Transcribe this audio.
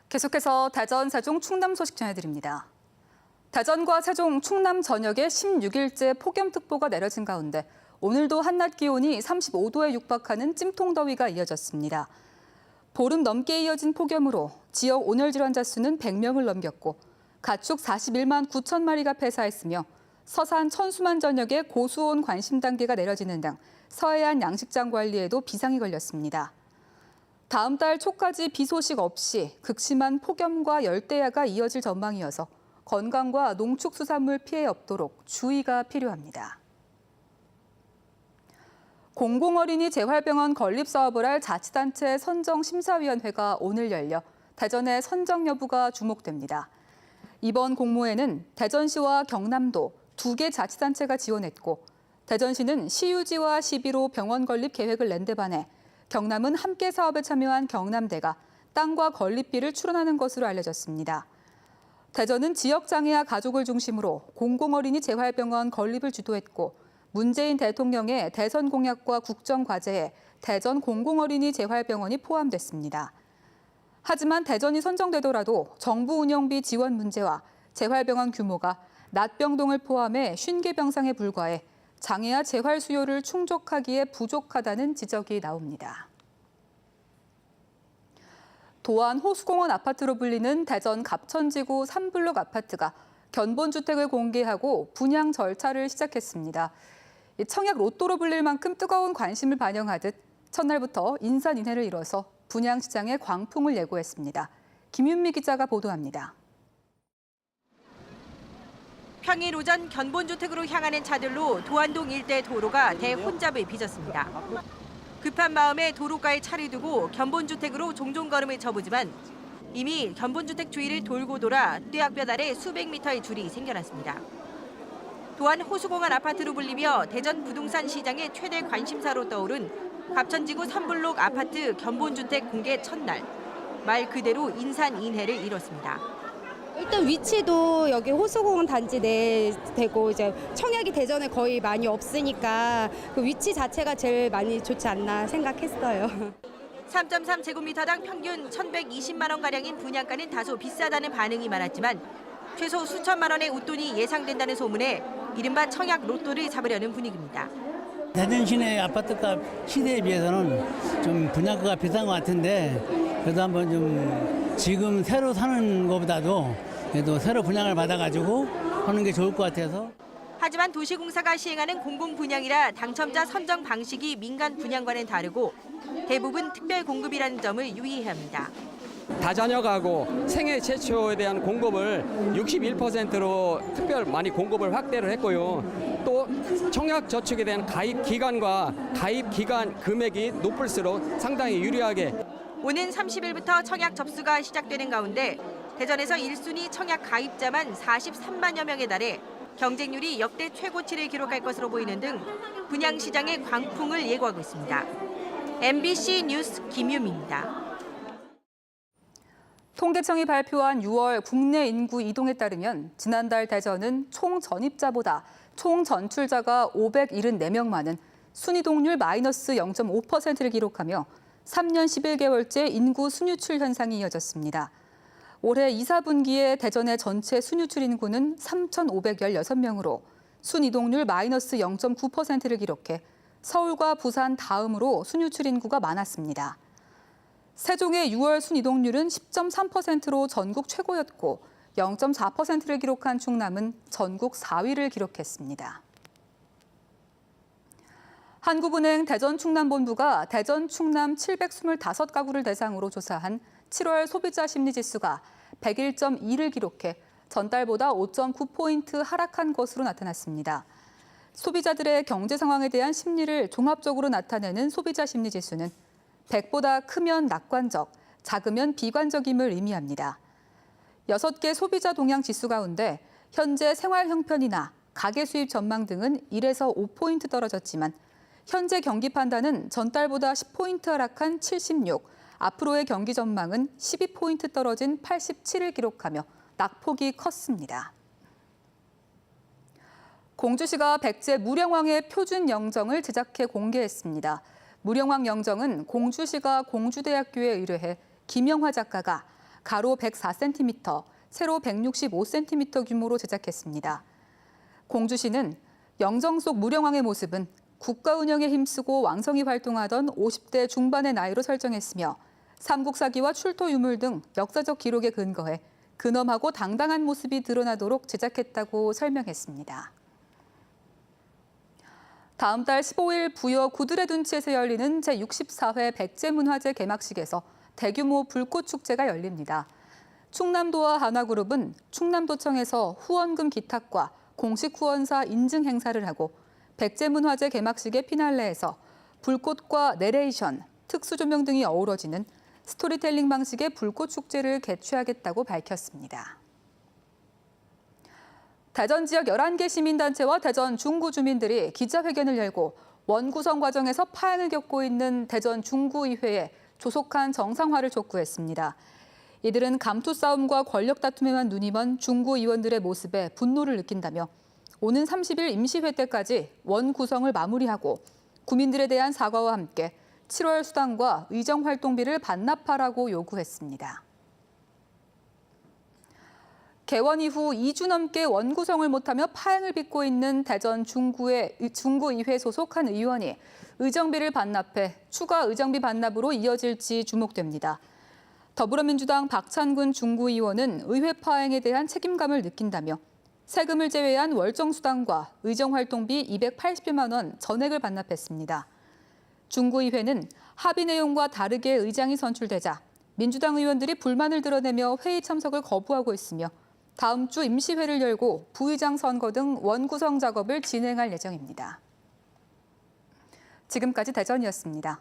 계속해서 대전, 세종, 충남 소식 전해드립니다. 대전과 세종, 충남 전역에 16일째 폭염특보가 내려진 가운데 오늘도 한낮 기온이 35도에 육박하는 찜통더위가 이어졌습니다. 보름 넘게 이어진 폭염으로 지역 온열 질환자 수는 100명을 넘겼고 가축 41만 9천 마리가 폐사했으며 서산 천수만 전역에 고수온 관심 단계가 내려지는 등 서해안 양식장 관리에도 비상이 걸렸습니다. 다음 달 초까지 비 소식 없이 극심한 폭염과 열대야가 이어질 전망이어서 건강과 농축수산물 피해 없도록 주의가 필요합니다. 공공어린이 재활병원 건립 사업을 할 자치단체 선정심사위원회가 오늘 열려 대전의 선정 여부가 주목됩니다. 이번 공모에는 대전시와 경남도 2개 자치단체가 지원했고 대전시는 시유지와 시비로 병원 건립 계획을 낸 데 반해 경남은 함께 사업에 참여한 경남대가 땅과 건립비를 출원하는 것으로 알려졌습니다. 대전은 지역장애아 가족을 중심으로 공공어린이 재활병원 건립을 주도했고 문재인 대통령의 대선 공약과 국정과제에 대전 공공어린이 재활병원이 포함됐습니다. 하지만 대전이 선정되더라도 정부 운영비 지원 문제와 재활병원 규모가 낫병동을 포함해 50개 병상에 불과해 장애아 재활 수요를 충족하기에 부족하다는 지적이 나옵니다. 도안 호수공원 아파트로 불리는 대전 갑천지구 3블록 아파트가 견본주택을 공개하고 분양 절차를 시작했습니다. 청약 로또로 불릴 만큼 뜨거운 관심을 반영하듯 첫날부터 인산인해를 이뤄서 분양시장에 광풍을 예고했습니다. 김윤미 기자가 보도합니다. 평일 오전 견본주택으로 향하는 차들로 도안동 일대 도로가 대혼잡을 빚었습니다. 급한 마음에 도로가에 차를 두고 견본주택으로 종종 걸음을 쳐보지만 이미 견본주택 주위를 돌고 돌아 뙤약볕 아래 수백 미터의 줄이 생겨났습니다. 또한 호수공원 아파트로 불리며 대전 부동산 시장의 최대 관심사로 떠오른 갑천지구 3블록 아파트 견본주택 공개 첫날. 말 그대로 인산인해를 이뤘습니다. 일단 위치도 여기 호수공원 단지 내에 되고 이제 청약이 대전에 거의 많이 없으니까 그 위치 자체가 제일 많이 좋지 않나 생각했어요. 3.3제곱미터당 평균 1,120만 원가량인 분양가는 다소 비싸다는 반응이 많았지만 최소 수천만 원의 웃돈이 예상된다는 소문에 이른바 청약 로또를 잡으려는 분위기입니다. 대전 시내 아파트값 시대에 비해서는 좀 분양가가 비싼 것 같은데 그래도 한번 좀 지금 새로 사는 것보다도 그래도 새로 분양을 받아가지고 하는 게 좋을 것 같아서. 하지만 도시공사가 시행하는 공공분양이라 당첨자 선정 방식이 민간 분양과는 다르고 대부분 특별 공급이라는 점을 유의해야 합니다. 다자녀가구 생애 최초에 대한 공급을 61%로 특별 많이 공급을 확대를 했고요. 또 청약 저축에 대한 가입 기간과 가입 기간 금액이 높을수록 상당히 유리하게. 오는 30일부터 청약 접수가 시작되는 가운데 대전에서 1순위 청약 가입자만 43만여 명에 달해 경쟁률이 역대 최고치를 기록할 것으로 보이는 등 분양시장의 광풍을 예고하고 있습니다. MBC 뉴스 김유미입니다. 통계청이 발표한 6월 국내 인구 이동에 따르면 지난달 대전은 총 전입자보다 총 전출자가 574명 많은 순이동률 마이너스 0.5%를 기록하며 3년 11개월째 인구 순유출 현상이 이어졌습니다. 올해 2, 4분기에 대전의 전체 순유출 인구는 3,516명으로 순이동률 마이너스 0.9%를 기록해 서울과 부산 다음으로 순유출 인구가 많았습니다. 세종의 6월 순이동률은 10.3%로 전국 최고였고 0.4%를 기록한 충남은 전국 4위를 기록했습니다. 한국은행 대전 충남본부가 대전 충남 725가구를 대상으로 조사한 7월 소비자 심리지수가 101.2를 기록해 전달보다 5.9포인트 하락한 것으로 나타났습니다. 소비자들의 경제 상황에 대한 심리를 종합적으로 나타내는 소비자 심리지수는 100보다 크면 낙관적, 작으면 비관적임을 의미합니다. 6개 소비자 동향 지수 가운데 현재 생활 형편이나 가계 수입 전망 등은 1에서 5포인트 떨어졌지만 현재 경기 판단은 전달보다 10포인트 하락한 76, 앞으로의 경기 전망은 12포인트 떨어진 87을 기록하며 낙폭이 컸습니다. 공주시가 백제 무령왕의 표준 영정을 제작해 공개했습니다. 무령왕 영정은 공주시가 공주대학교에 의뢰해 김영화 작가가 가로 104cm, 세로 165cm 규모로 제작했습니다. 공주시는 영정 속 무령왕의 모습은 국가 운영에 힘쓰고 왕성히 활동하던 50대 중반의 나이로 설정했으며 삼국사기와 출토 유물 등 역사적 기록에 근거해 근엄하고 당당한 모습이 드러나도록 제작했다고 설명했습니다. 다음 달 15일 부여 구들의 둔치에서 열리는 제64회 백제문화제 개막식에서 대규모 불꽃축제가 열립니다. 충남도와 한화그룹은 충남도청에서 후원금 기탁과 공식 후원사 인증 행사를 하고 백제문화제 개막식의 피날레에서 불꽃과 내레이션, 특수조명 등이 어우러지는 스토리텔링 방식의 불꽃축제를 개최하겠다고 밝혔습니다. 대전 지역 11개 시민단체와 대전 중구 주민들이 기자회견을 열고 원구성 과정에서 파행을 겪고 있는 대전 중구의회에 조속한 정상화를 촉구했습니다. 이들은 감투 싸움과 권력 다툼에만 눈이 먼 중구 의원들의 모습에 분노를 느낀다며 오는 30일 임시회 때까지 원구성을 마무리하고 구민들에 대한 사과와 함께 7월 수당과 의정활동비를 반납하라고 요구했습니다. 개원 이후 2주 넘게 원구성을 못하며 파행을 빚고 있는 대전 중구의회 소속 한 의원이 의정비를 반납해 추가 의정비 반납으로 이어질지 주목됩니다. 더불어민주당 박찬근 중구의원은 의회 파행에 대한 책임감을 느낀다며 세금을 제외한 월정수당과 의정활동비 280여만 원 전액을 반납했습니다. 중구의회는 합의 내용과 다르게 의장이 선출되자 민주당 의원들이 불만을 드러내며 회의 참석을 거부하고 있으며 다음 주 임시회를 열고 부의장 선거 등 원구성 작업을 진행할 예정입니다. 지금까지 대전이었습니다.